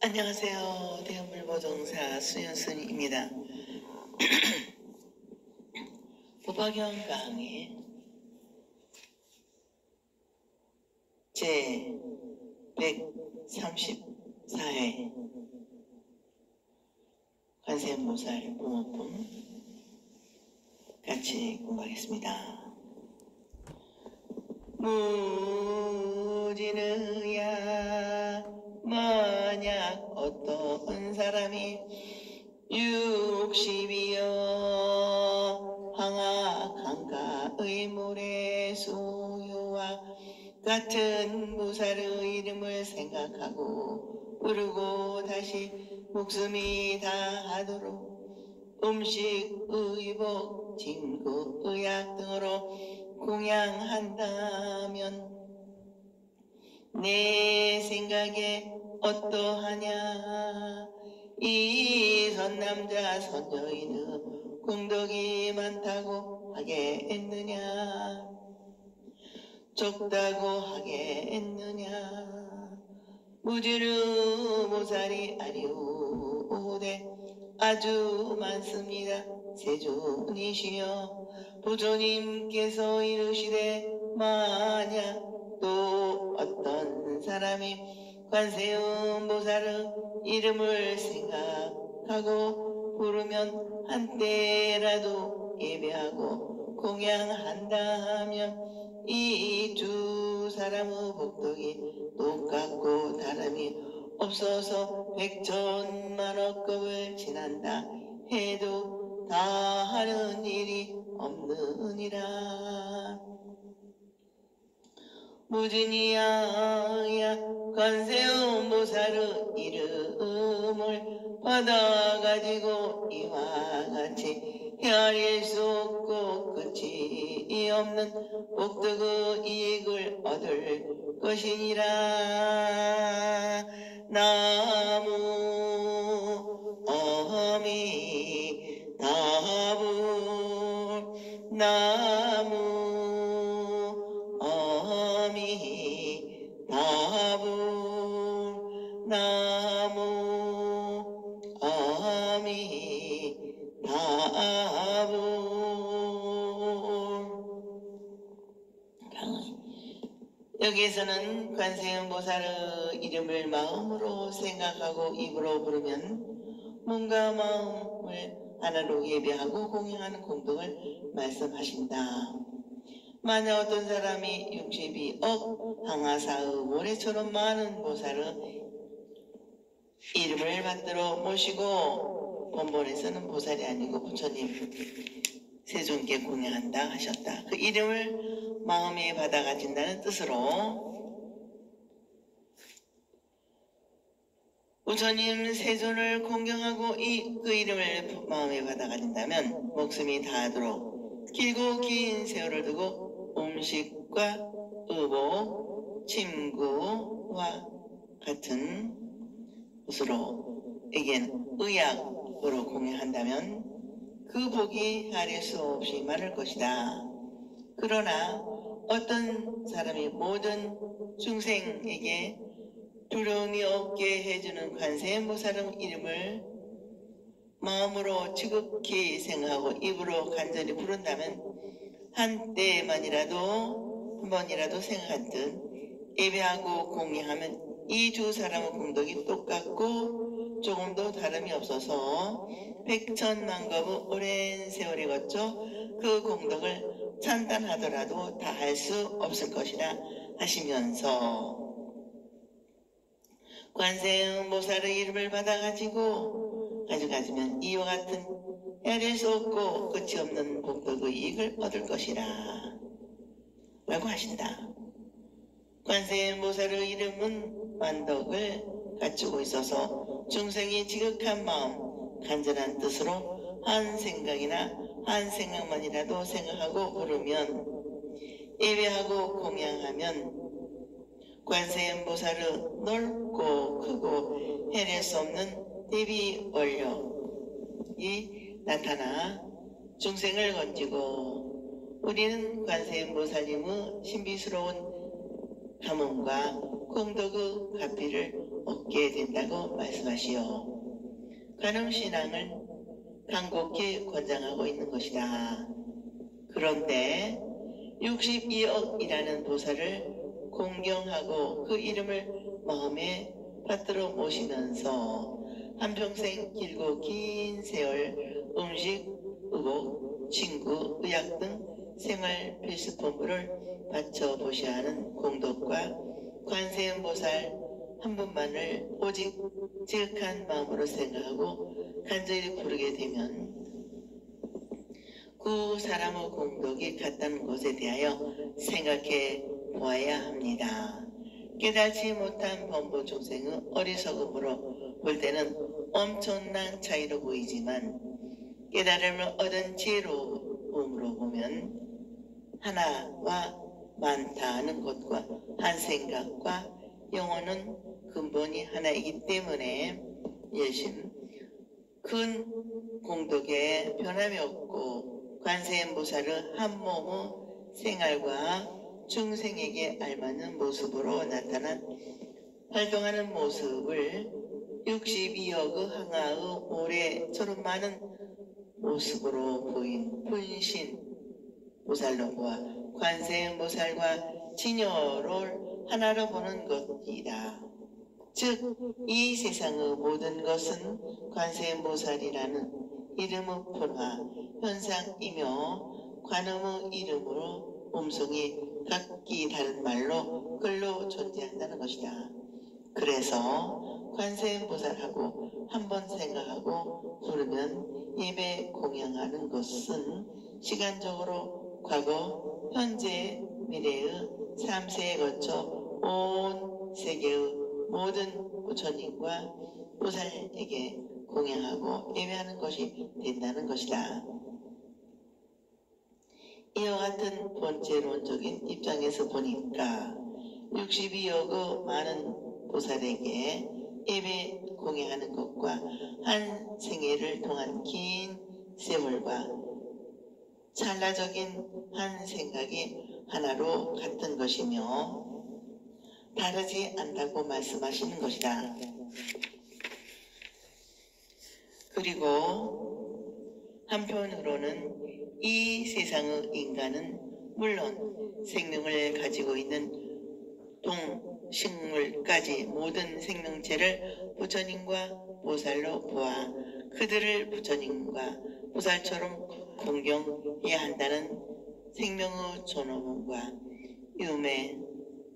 안녕하세요. 대한물보정사 수연순입니다. 법화경 강의 제 134회 관세음보살 붕어품 같이 공부하겠습니다. 무진의야 만약 어떤 사람이 60이여 황하강가의 물의 수요와 같은 보살의 이름을 생각하고 부르고 다시 목숨이 다하도록 음식, 의복, 진구, 의약 등으로 공양한다면 내 생각에 어떠하냐? 이 선남자 선여인의 공덕이 많다고 하겠느냐? 적다고 하겠느냐? 무지르 모살이 아니오되 아주 많습니다. 세존이시여 부처님께서 이르시되 만약 또 어떤 사람이 관세음보살의 이름을 생각하고 부르면 한때라도 예배하고 공양한다 하면 이 두 사람의 복덕이 똑같고 다름이 없어서 백천만억급을 지난다 해도 다하는 일이 없느니라. 무진이야 관세음보살의 이름을 받아가지고 이와 같이 헤아릴 수 없고 끝이 없는 복덕의 이익을 얻을 것이니라. 나무 아미타불 나무 아미타불 나무 아미타불. 여기에서는 관세음보살의 이름을 마음으로 생각하고 입으로 부르면 몸과 마음을 하나로 예배하고 공양하는 공덕을 말씀하신다. 만약 어떤 사람이 62억 항아사의 모래처럼 많은 보살의 이름을 받들어 모시고 본본에서는 보살이 아니고 부처님 세존께 공양한다 하셨다. 그 이름을 마음에 받아 가진다는 뜻으로 부처님 세존을 공경하고 그 이름을 마음에 받아 가진다면 목숨이 다하도록 길고 긴 세월을 두고 음식과 의복, 침구와 같은 것으로 에겐 의약으로 공양한다면 그 복이 가릴 수 없이 많을 것이다. 그러나 어떤 사람이 모든 중생에게 두려움이 없게 해주는 관세음보살의 이름을 마음으로 지극히 생각하고 입으로 간절히 부른다면 한때만이라도 한 번이라도 생각한 듯 예배하고 공양하면 이 두 사람의 공덕이 똑같고 조금도 다름이 없어서 백천만겁의 오랜 세월이 거쳐 그 공덕을 찬단하더라도 다 할 수 없을 것이라 하시면서 관세음보살의 이름을 가져가지면 이와 같은 헤아릴 수 없고 끝이 없는 복덕의 이익을 얻을 것이라 라고 하신다. 관세음보살의 이름은 만덕을 갖추고 있어서 중생이 지극한 마음, 간절한 뜻으로 한 생각만이라도 생각하고 부르면 예배하고 공양하면 관세음보살의 넓고 크고 헤아릴 수 없는 대비 원력이 나타나 중생을 건지고 우리는 관세음보살님의 신비스러운 가문과 공덕의 가피를 얻게 된다고 말씀하시오. 관음신앙을 간곡히 권장하고 있는 것이다. 그런데 62억이라는 보살을 공경하고 그 이름을 마음에 받들어 모시면서 한평생 길고 긴 세월 음식, 의복, 친구, 의학 등 생활 필수품을 바쳐 보셔야 하는 공덕과 관세음보살 한 분만을 오직 지극한 마음으로 생각하고 간절히 부르게 되면 그 사람의 공덕이 같다는 것에 대하여 생각해 보아야 합니다. 깨달지 못한 범보 중생의 어리석음으로 볼 때는 엄청난 차이로 보이지만 깨달음을 얻은 지혜로움으로 보면 하나와 많다는 것과 한 생각과 영혼은 근본이 하나이기 때문에 열심 큰 공덕에 변함이 없고 관세음보살의 한 몸의 생활과 중생에게 알맞는 모습으로 나타난 활동하는 모습을 62억의 항아의 모래처럼 많은 모습으로 보인 분신 보살로 보아 관세음보살과 진여를 하나로 보는 것이다. 즉 이 세상의 모든 것은 관세음보살이라는 이름의 변화 현상이며 관음의 이름으로 음성이 각기 다른 말로 글로 존재한다는 것이다. 그래서 관세음보살하고 한번 생각하고 부르면 예배 공양하는 것은 시간적으로 과거, 현재, 미래의 3세에 거쳐 온 세계의 모든 부처님과 보살에게 공양하고 예배하는 것이 된다는 것이다. 이와 같은 본체론적인 입장에서 보니까 62억의 많은 보살에게 예배 공양하는 것과 한 생애를 통한 긴 세월과 찰나적인 한 생각이 하나로 같은 것이며 다르지 않다고 말씀하시는 것이다. 그리고 한편으로는 이 세상의 인간은 물론 생명을 가지고 있는 동식물까지 모든 생명체를 부처님과 보살로 보아 그들을 부처님과 보살처럼 공경해야 한다는 생명의 존엄과 유매,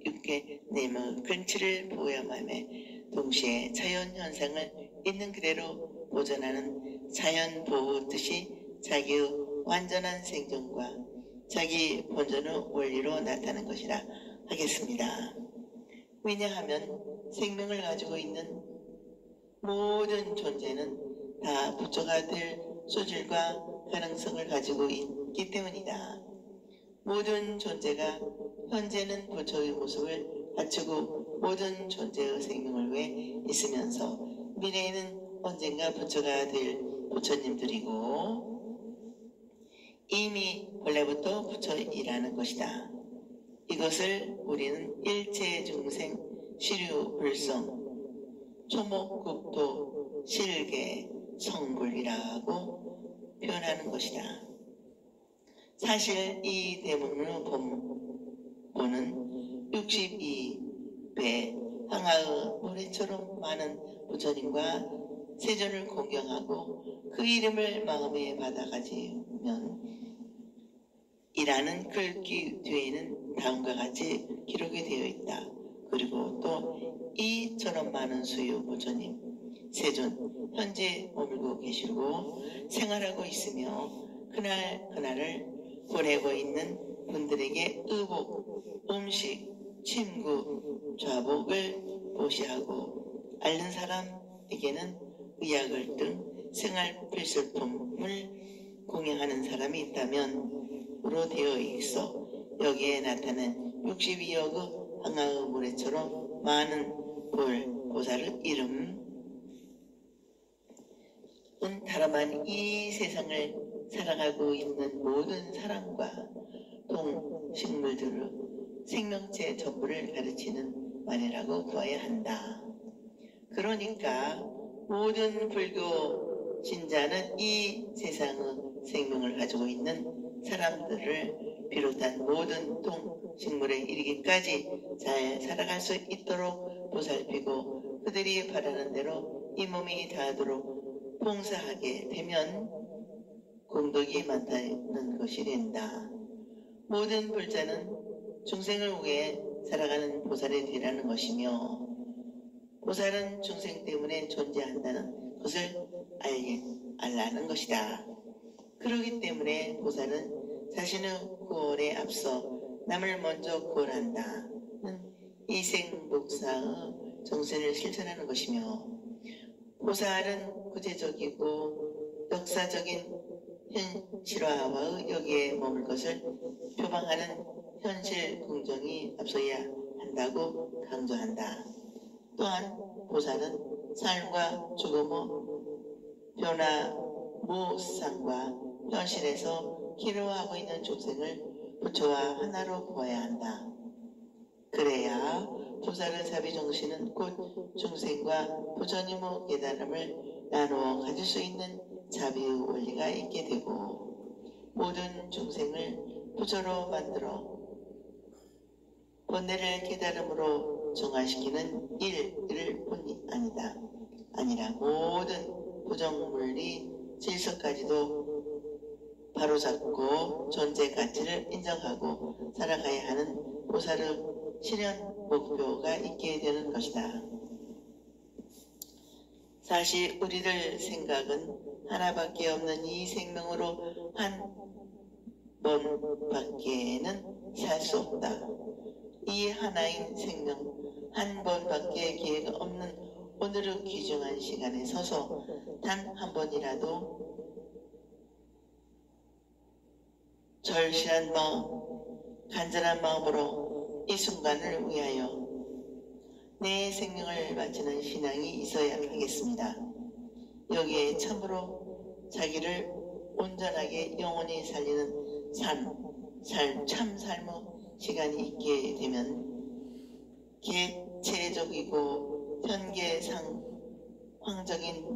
육계, 내의 근치를 보여함에 동시에 자연 현상을 있는 그대로 보존하는 자연 보호 뜻이 자기의 완전한 생존과 자기 본전의 원리로 나타나는 것이라 하겠습니다. 왜냐하면 생명을 가지고 있는 모든 존재는 다 부처가 될 소질과 가능성을 가지고 있기 때문이다. 모든 존재가 현재는 부처의 모습을 갖추고 모든 존재의 생명을 위해 있으면서 미래에는 언젠가 부처가 될 부처님들이고 이미 본래부터 부처이라는 것이다. 이것을 우리는 일체 중생 시류불성 초목국토 실계 성불이라고 표현하는 것이다. 사실 이 대문의 본문은 62배 항아의 모래처럼 많은 부처님과 세존을 공경하고 그 이름을 마음에 받아가지면 이라는 글귀 뒤에는 다음과 같이 기록이 되어 있다. 그리고 또 이처럼 많은 수요 부처님 세존 현재 머물고 계시고 생활하고 있으며 그날을 보내고 있는 분들에게 의복, 음식, 침구, 좌복을 보시하고 앓는 사람에게는 의약을 등 생활 필수품을 공양하는 사람이 있다면 으로 되어 있어 여기에 나타난 62억의 항아의 모래처럼 많은 보살의 이름은 다름한 이 세상을 살아가고 있는 모든 사람과 동식물들의 생명체 전부를 가르치는 말이라고 보아야 한다. 그러니까 모든 불교 신자는 이 세상의 생명을 가지고 있는 사람들을 비롯한 모든 동식물에 이르기까지 잘 살아갈 수 있도록 보살피고 그들이 바라는 대로 이 몸이 닿도록 봉사하게 되면 공덕이 많다는 것이 된다. 모든 불자는 중생을 위해 살아가는 보살이 되라는 것이며 보살은 중생 때문에 존재한다는 것을 알라는 것이다. 그렇기 때문에 보살은 자신의 구원에 앞서 남을 먼저 구원한다는 이생복사의 정신을 실천하는 것이며 보살은 구체적이고 역사적인 현실화와 여기에 머물 것을 표방하는 현실 긍정이 앞서야 한다고 강조한다. 또한 보살은 삶과 죽음의 변화 무상과 현실에서 기로하고 있는 중생을 부처와 하나로 보아야 한다. 그래야 보살의 자비정신은 곧 중생과 부처님의 깨달음을 나누어 가질 수 있는 자비의 원리가 있게 되고 모든 중생을 부처로 만들어 본래를 깨달음으로 정화시키는 일을 뿐이 아니라 모든 부정물리 질서까지도 바로잡고 존재 가치를 인정하고 살아가야 하는 보살의 실현 목표가 있게 되는 것이다. 사실 우리들 생각은 하나밖에 없는 이 생명으로 한 번밖에는 살 수 없다. 이 하나인 생명 한 번밖에 기회가 없는 오늘의 귀중한 시간에 서서 단 한 번이라도 절실한 마음, 간절한 마음으로 이 순간을 위하여 내 생명을 바치는 신앙이 있어야 하겠습니다. 여기에 참으로 자기를 온전하게 영원히 살리는 참 삶의 시간이 있게 되면 개체적이고 현계상황적인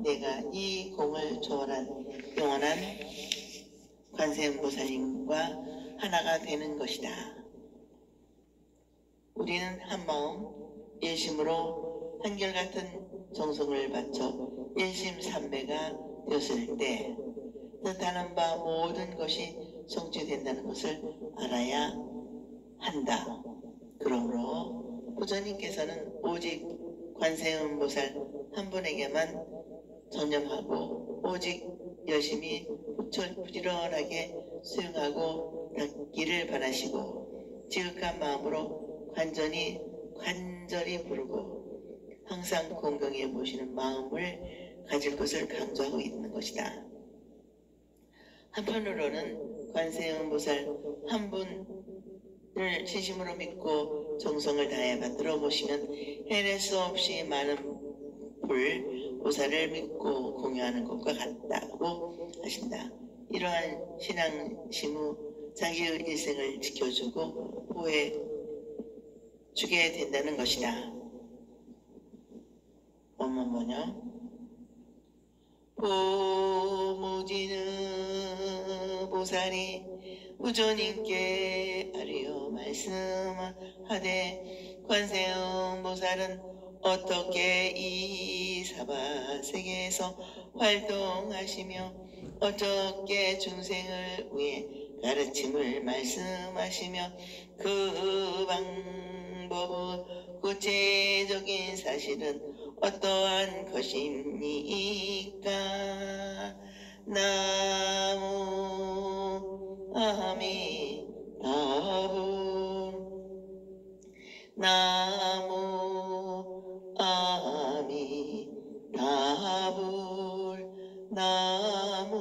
내가 이 공을 초월한 영원한 관세음보살님과 하나가 되는 것이다. 우리는 한마음 일심으로 한결같은 정성을 바쳐 일심삼매가 되었을 때 뜻하는 바 모든 것이 성취된다는 것을 알아야 한다. 그러므로 부처님께서는 오직 관세음보살 한 분에게만 전념하고 오직 열심히 부지런하게 수행하고 닦기를 바라시고 지극한 마음으로 간절히 부르고 항상 공경해 보시는 마음을 가질 것을 강조하고 있는 것이다. 한편으로는 관세음보살 한 분을 진심으로 믿고 정성을 다해 만들어 보시면 해낼 수 없이 많은 보살을 믿고 공유하는 것과 같다고 하신다. 이러한 신앙심의 자기의 일생을 지켜주고 보호해 주게 된다는 것이다. 원문 번역. 보무지는 보살이 부처님께 아뢰어 말씀하되 관세음 보살은 어떻게 이 사바세계에서 활동하시며 어떻게 중생을 위해 가르침을 말씀하시며 그 방법의 구체적인 사실은 어떠한 것입니까? 나무 아미타불 나무 아미타불 나무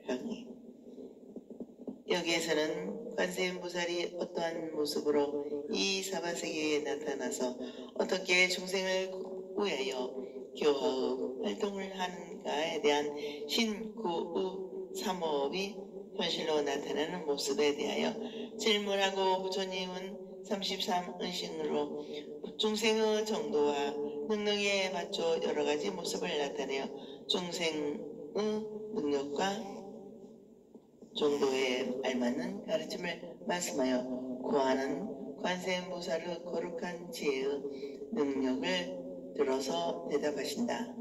아미타불. 여기에서는 관세음보살이 어떠한 모습으로 이 사바세계에 나타나서 어떻게 중생을 위하여 교화의 활동을 하는가에 대한 신구의 삼호업이 현실로 나타나는 모습에 대하여 질문하고 부처님은 33은신으로 중생의 정도와 능력에 맞춰 여러 가지 모습을 나타내어 중생의 능력과 정도에 알맞는 가르침을 말씀하여 고하는 관세음보살의 거룩한 지혜의 능력을 들어서 대답하신다.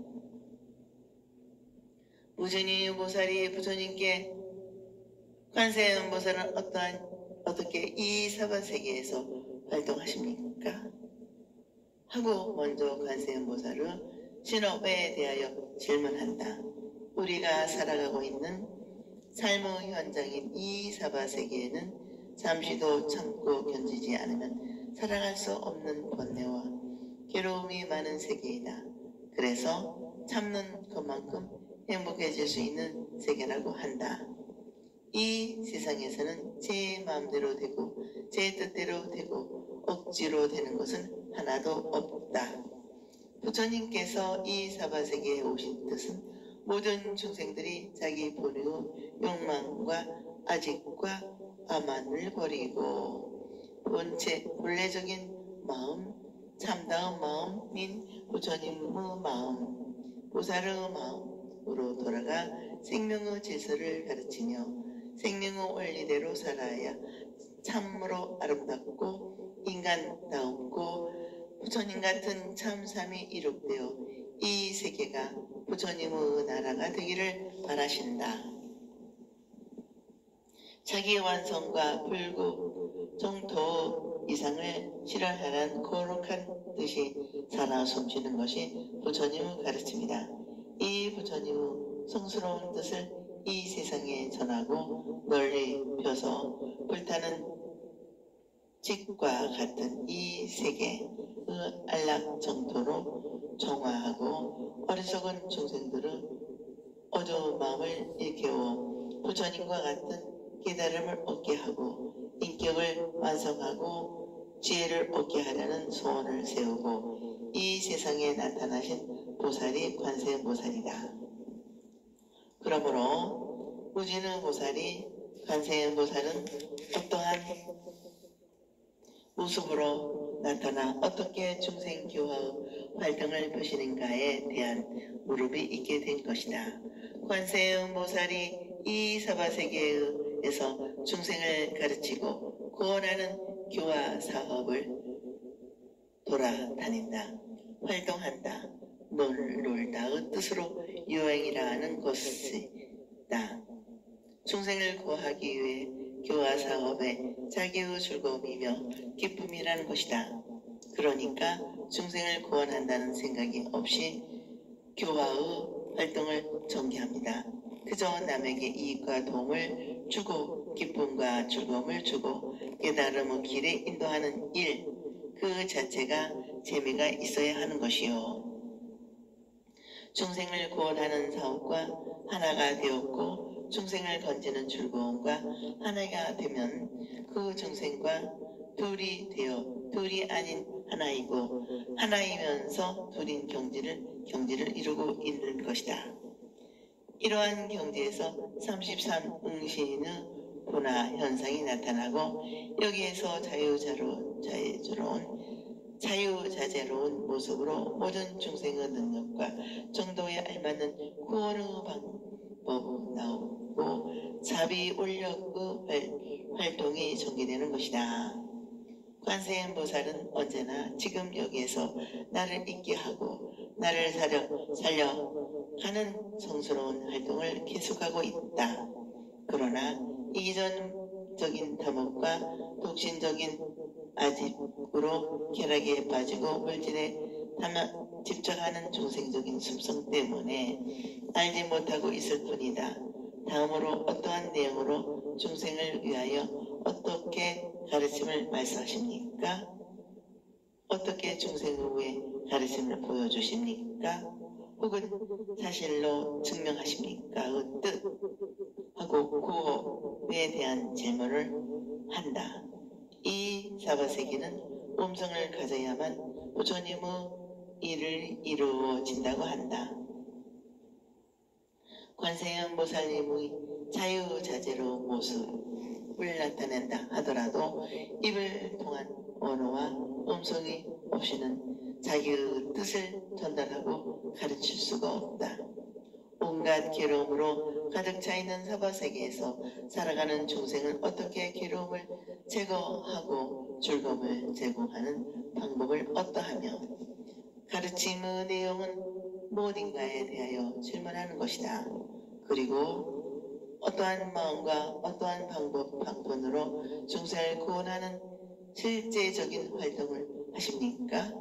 무전이 보살이 부처님께 관세음보살은 어떻게 이 사바세계에서 활동하십니까? 하고 먼저 관세음보살의 신업에 대하여 질문한다. 우리가 살아가고 있는 삶의 현장인 이 사바세계에는 잠시도 참고 견디지 않으면 살아갈 수 없는 번뇌와 괴로움이 많은 세계이다. 그래서 참는 것만큼 행복해질 수 있는 세계라고 한다. 이 세상에서는 제 마음대로 되고 제 뜻대로 되고 억지로 되는 것은 하나도 없다. 부처님께서 이 사바세계에 오신 뜻은 모든 중생들이 자기 본의 욕망과 아직과 아만을 버리고 본래적인 마음, 참다운 마음인 부처님의 마음, 보살의 마음으로 돌아가 생명의 질서를 가르치며 생명의 원리대로 살아야 참으로 아름답고 인간다웠고 부처님 같은 참삼이 이룩되어 이 세계가 부처님의 나라가 되기를 바라신다. 자기 완성과 불구 정토 이상을 실현하라는 거룩한 뜻이 살아 숨쉬는 것이 부처님의 가르침이다. 이 부처님의 성스러운 뜻을 이 세상에 전하고 널리 펴서 불타는 빛과 같은 이 세계의 안락 정토로 정화하고 어리석은 중생들은 어두운 마음을 일깨워 부처님과 같은 깨달음을 얻게 하고 인격을 완성하고 지혜를 얻게 하려는 소원을 세우고 이 세상에 나타나신 보살이 관세음보살이다. 그러므로 무진의 보살이 관세음보살은 어떠한 모습으로 나타나 어떻게 중생교화의 활동을 펴시는가에 대한 물음이 있게 된 것이다. 관세음보살이 이 사바세계에서 중생을 가르치고 구원하는 교화 사업을 돌아다닌다. 활동한다. 놀다의 뜻으로 유행이라 하는 것이다. 중생을 구하기 위해 교화 사업에 자기의 즐거움이며 기쁨이라는 것이다. 그러니까 중생을 구원한다는 생각이 없이 교화의 활동을 전개합니다. 그저 남에게 이익과 도움을 주고 기쁨과 즐거움을 주고 깨달음의 길에 인도하는 일, 그 자체가 재미가 있어야 하는 것이요. 중생을 구원하는 사업과 하나가 되었고 중생을 건지는 즐거움과 하나가 되면 그 중생과 둘이 되어 둘이 아닌 하나이고 하나이면서 둘인 경지를 이루고 있는 것이다. 이러한 경지에서 33응신의 분화 현상이 나타나고 여기에서 자유자재로운 모습으로 모든 중생의 능력과 정도에 알맞는 구원의 방법이 나오고 자비 올력의 활동이 전개되는 것이다. 관세음보살은 언제나 지금 여기에서 나를 있게 하고 나를 살려 가는 성스러운 활동을 계속하고 있다. 그러나 이기적인 탐욕과 독신적인 아집으로 쾌락에 빠지고 물질에 집착하는 중생적인 습성 때문에 알지 못하고 있을 뿐이다. 다음으로 어떠한 내용으로 중생을 위하여 어떻게 가르침을 말씀하십니까? 어떻게 중생을 위해 가르침을 보여주십니까? 혹은 사실로 증명하십니까? 그 뜻하고 구호에 대한 질문을 한다. 이 사바세계는 음성을 가져야만 부처님의 일을 이루어진다고 한다. 관세음보살님의 자유자재로 모습을 나타낸다 하더라도 입을 통한 언어와 음성이 없이는 자기의 뜻을 전달하고 가르칠 수가 없다. 온갖 괴로움으로 가득 차 있는 사바세계에서 살아가는 중생은 어떻게 괴로움을 제거하고 즐거움을 제공하는 방법을 어떠하며 가르침의 내용은 무엇인가에 대하여 질문하는 것이다. 그리고 어떠한 마음과 어떠한 방법으로 중생을 구원하는 실제적인 활동을 하십니까?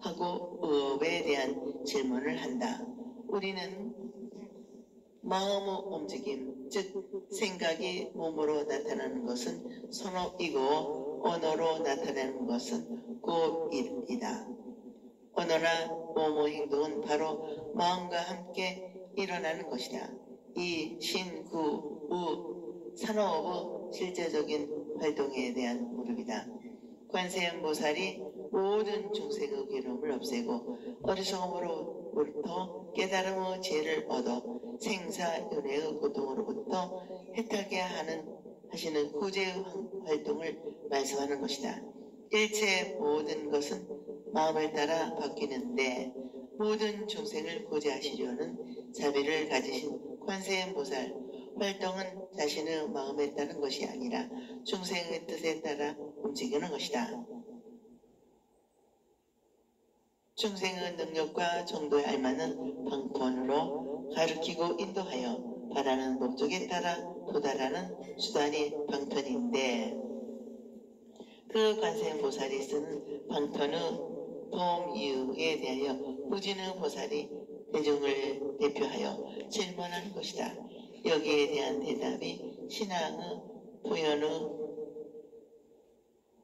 하고 의업에 대한 질문을 한다. 우리는 마음의 움직임, 즉 생각이 몸으로 나타나는 것은 선업이고 언어로 나타나는 것은 고일이다. 언어나 몸의 행동은 바로 마음과 함께 일어나는 것이다. 이 신, 구, 우, 산업의 실제적인 활동에 대한 무릎이다. 관세음보살이 모든 중생의 괴로움을 없애고 어리석음으로부터 깨달음의 지혜를 얻어 생사윤회의 고통으로부터 해탈하게 하시는 구제의 활동을 말씀하는 것이다. 일체 모든 것은 마음을 따라 바뀌는데 모든 중생을 구제하시려는 자비를 가지신 관세음보살 활동은 자신의 마음에 따른 것이 아니라 중생의 뜻에 따라 움직이는 것이다. 중생의 능력과 정도에 알맞는 방편으로 가르치고 인도하여 바라는 목적에 따라 도달하는 수단이 방편인데 그 관세음보살이 쓰는 방편의 도움이유에 대하여 무진의 보살이 대중을 대표하여 질문하는 것이다. 여기에 대한 대답이 신앙의 부연의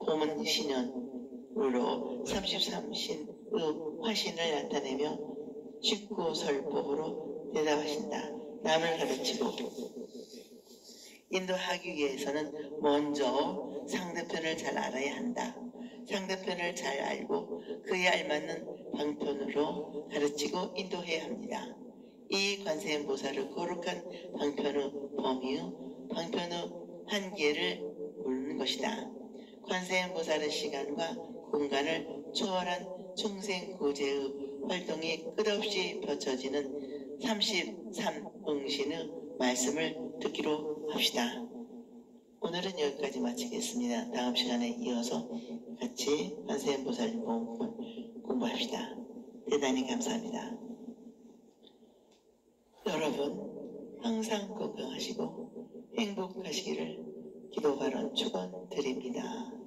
보문신연으로 33신의 화신을 나타내며 십구설법으로 대답하신다. 남을 가르치고 인도하기 위해서는 먼저 상대편을 잘 알아야 한다. 상대편을 잘 알고 그에 알맞는 방편으로 가르치고 인도해야 합니다. 이 관세음보살의 거룩한 방편의 범위의 방편의 한계를 모르는 것이다. 관세음보살의 시간과 공간을 초월한 중생구제의 활동이 끝없이 펼쳐지는 33응신의 말씀을 듣기로 합시다. 오늘은 여기까지 마치겠습니다. 다음 시간에 이어서 같이 관세음보살 보험을 공부합시다. 대단히 감사합니다. 여러분 항상 건강하시고 행복하시기를 기도 발언 축원드립니다.